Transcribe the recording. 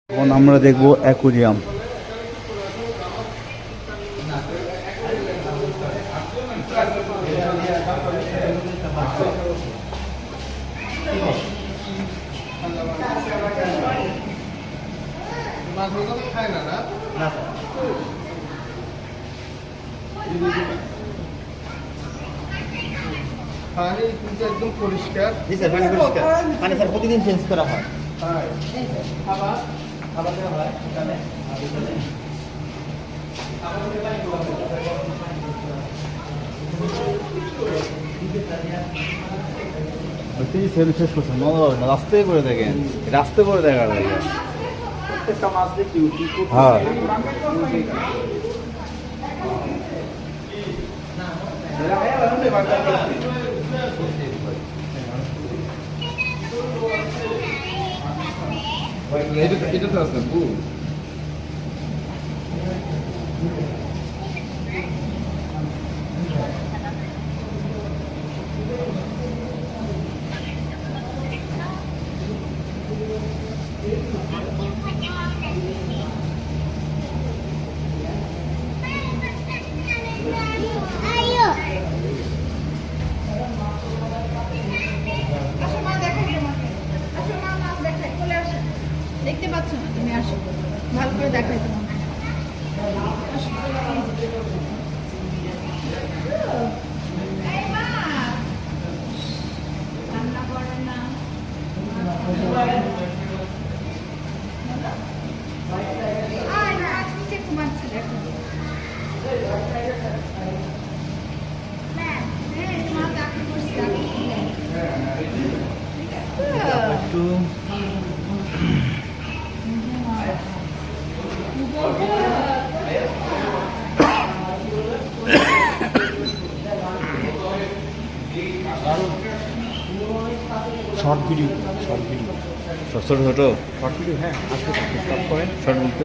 এখন আমরা দেখব অ্যাকুরিয়াম। পানি কিন্তু একদম পরিষ্কার। জি স্যার, পানি পরিষ্কার। পানি স্যার প্রতিদিন চেঞ্জ করা হয়। খাবার খাবার দেওয়া হয় এখানে। শেষ করছেন রাস্তায় করে দেখেন, রাস্তা করে দেখা লাগে। প্রত্যেকটা মাছ দেখি হ্যাঁ এটা তো আছে দেখতে পাচ্ছ না তুমি? আসো, ভালো করে দেখাই তোমার। রান্না করে না ঘুমাচ্ছে দেখো। মা চাকরি করছে একটু শর্ট ভিডিও, শর্ট ভিডিও, ছোট ছোট শর্ট ভিডিও। হ্যাঁ, আসলে স্টপ করেন। শর্ট বলতে